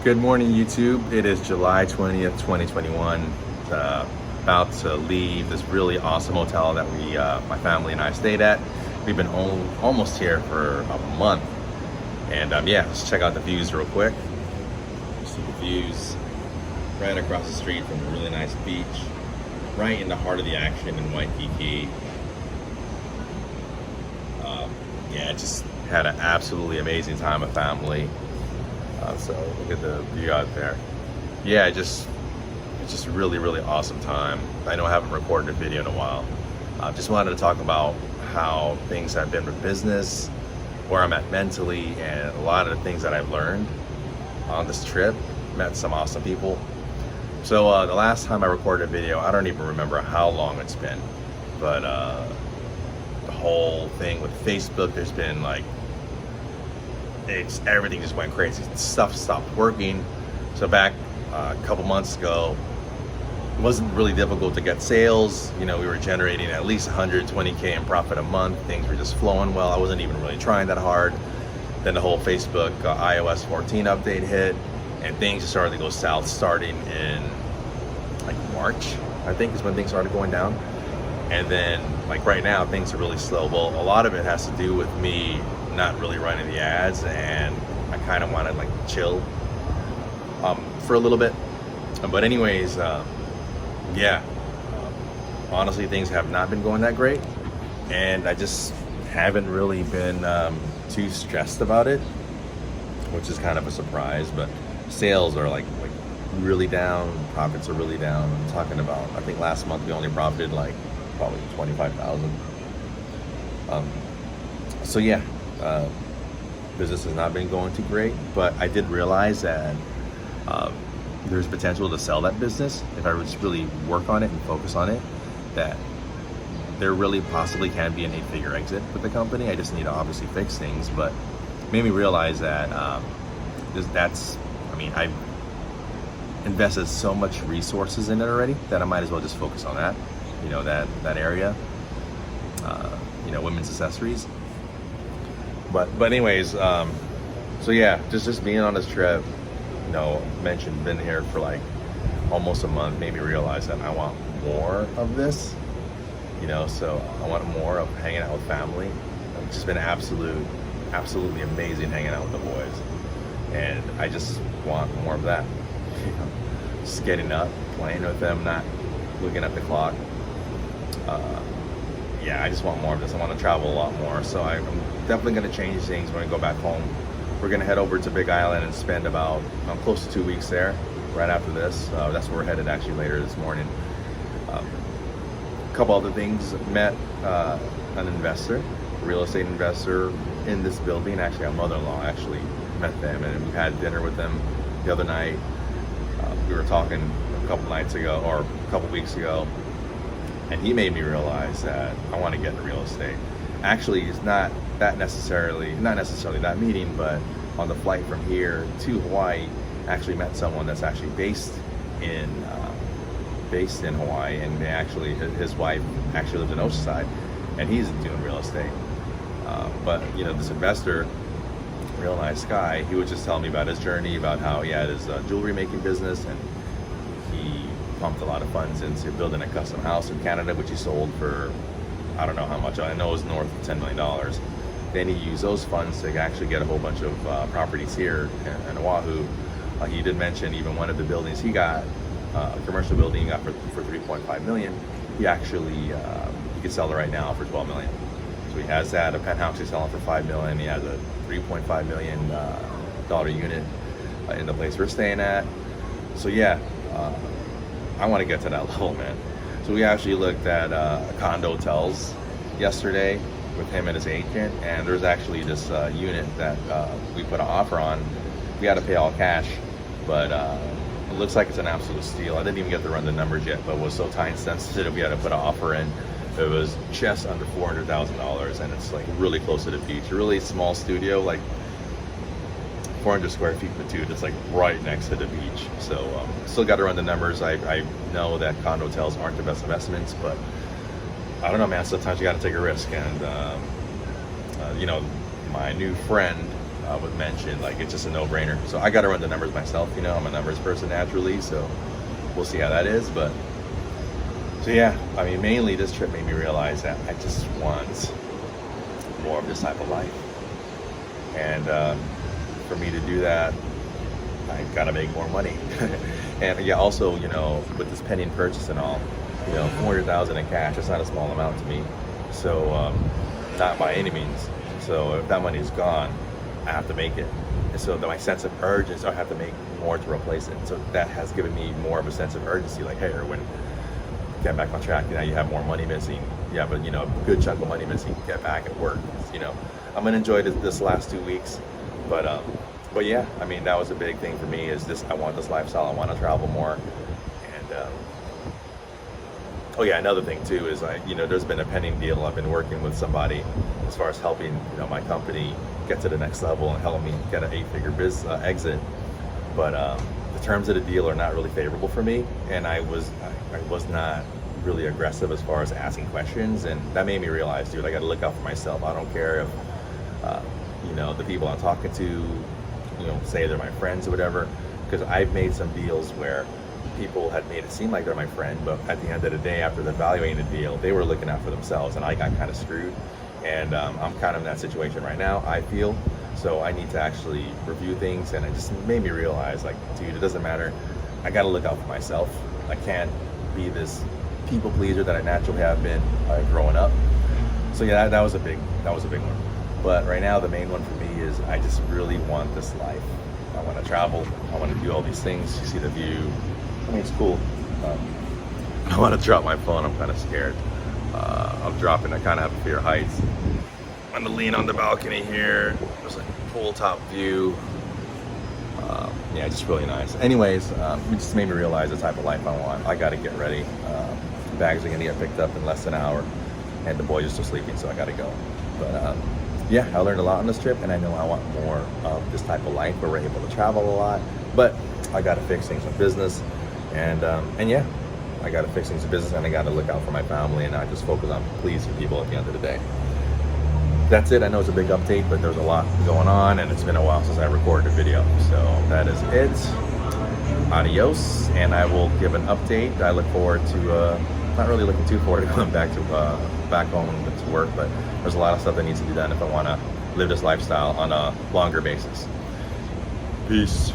Good morning, YouTube. It is July 20th, 2021. About to leave this really awesome hotel that my family and I stayed at. We've been almost here for a month. And yeah, let's check out the views real quick. You see the views right across the street from a really nice beach, right in the heart of the action in Waikiki. Yeah, just had an absolutely amazing time with family. So look at the view out there. Yeah, it's just a really awesome time. I know I haven't recorded a video in a while. Just wanted to talk about how things have been with business, where I'm at mentally, and a lot of the things that I've learned on this trip. Met some awesome people. So the last time I recorded a video, I don't even remember how long it's been, but the whole thing with Facebook, there's been like, everything just went crazy. Stuff stopped working. So back a couple months ago, it wasn't really difficult to get sales. You know, we were generating at least 120K in profit a month. Things were just flowing well. I wasn't even really trying that hard. Then the whole Facebook iOS 14 update hit, and things started to go south starting in like March, I think, is when things started going down. And then like right now, things are really slow. Well, a lot of it has to do with me not really running the ads, and I kind of want to like chill for a little bit. But anyways, yeah, honestly, things have not been going that great, and I just haven't really been too stressed about it, which is kind of a surprise. But sales are like really down, profits are really down. I'm talking about, I think last month we only profited like probably 25,000. So yeah, business has not been going too great, but I did realize that there's potential to sell that business if I would just really work on it and focus on it, that there really possibly can be an 8-figure exit with the company. I just need to obviously fix things, but made me realize that I've invested so much resources in it already that I might as well just focus on that, you know, that area, you know, women's accessories. But anyways, so yeah, just being on this trip, you know, been here for like almost a month, made me realize that I want more of this, you know. So I want more of hanging out with family. It's just been absolutely amazing hanging out with the boys, and I just want more of that. You know, just getting up, playing with them, not looking at the clock. Yeah, I just want more of this. I want to travel a lot more. So I'm definitely going to change things when I go back home. We're going to head over to Big Island and spend about close to 2 weeks there right after this. That's where we're headed actually later this morning. A couple other things. Met an investor, a real estate investor in this building. Actually, our mother-in-law actually met them, and we had dinner with them the other night. We were talking a couple nights ago, or a couple weeks ago, and he made me realize that I want to get into real estate. Actually, it's not necessarily that meeting, but on the flight from here to Hawaii, actually met someone that's actually based in Hawaii, and his wife actually lives in Oceanside, and he's doing real estate. But you know, this investor, real nice guy, he was just telling me about his journey, about how he had his jewelry making business, and he pumped a lot of funds into building a custom house in Canada, which he sold for, I don't know how much, I know it was north of $10 million. Then he used those funds to actually get a whole bunch of properties here in Oahu. He did mention even one of the buildings he got, a commercial building he got for $3.5 million. He actually, he could sell it right now for $12 million. So he has that, a penthouse he's selling for $5 million. He has a $3.5 million dollar unit in the place we're staying at. So yeah, I want to get to that level, man. So we actually looked at condo hotels yesterday with him and his agent, and there's actually this unit that we put an offer on. We had to pay all cash, but it looks like it's an absolute steal. I didn't even get to run the numbers yet, but it was so time sensitive, we had to put an offer in. It was just under $400,000, and it's like really close to the beach. A really small studio, like 400 square feet per two. It's like right next to the beach. So still got to run the numbers. I know that condo hotels aren't the best investments, but I don't know, man. Sometimes you got to take a risk. And you know, my new friend was mentioned, like it's just a no-brainer. So I got to run the numbers myself. You know, I'm a numbers person naturally, so we'll see how that is. But so yeah, I mean, mainly this trip made me realize that I just want more of this type of life, and for me to do that, I gotta make more money. And yeah, also, you know, with this pending purchase and all, you know, 400,000 in cash, it's not a small amount to me. So not by any means. So if that money is gone, I have to make it. And so my sense of urgency, I have to make more to replace it. So that has given me more of a sense of urgency. Like, hey, Erwin, get back on track. You know, you have more money missing. Yeah, but you know, a good chunk of money missing. Get back at work. You know, I'm gonna enjoy this last 2 weeks, but yeah, I mean, that was a big thing for me. Is this? I want this lifestyle. I want to travel more. And oh yeah, another thing too is you know, there's been a pending deal. I've been working with somebody as far as helping, you know, my company get to the next level and helping me get an 8-figure exit. But the terms of the deal are not really favorable for me, and I was not really aggressive as far as asking questions, and that made me realize, dude, I got to look out for myself. I don't care if you know, the people I'm talking to, you know, say they're my friends or whatever, because I've made some deals where people had made it seem like they're my friend, but at the end of the day, after evaluating the deal, they were looking out for themselves, and I got kind of screwed. And I'm kind of in that situation right now, I feel. So I need to actually review things, and it just made me realize, like, dude, it doesn't matter. I got to look out for myself. I can't be this people pleaser that I naturally have been growing up. So yeah, that was a big one. But right now, the main one for me is I just really want this life. I want to travel. I want to do all these things. You see the view. I mean, it's cool. I want to drop my phone. I'm kind of scared of dropping. I kind of have a fear of heights. I'm gonna lean on the balcony here. There's like a pool top view. Yeah, just really nice. Anyways, it just made me realize the type of life I want. I gotta get ready. Bags are gonna get picked up in less than an hour, and the boys are still sleeping, so I gotta go. But yeah, I learned a lot on this trip, and I know I want more of this type of life where we're able to travel a lot. But I gotta fix things in business, and yeah, I gotta fix things in business, and I gotta look out for my family, and not just focus on pleasing people at the end of the day. That's it. I know it's a big update, but there's a lot going on, and it's been a while since I recorded a video. So that is it. Adios, and I will give an update. I look forward to, not really looking too forward to going back home to work, but there's a lot of stuff that needs to be done if I want to live this lifestyle on a longer basis. Peace.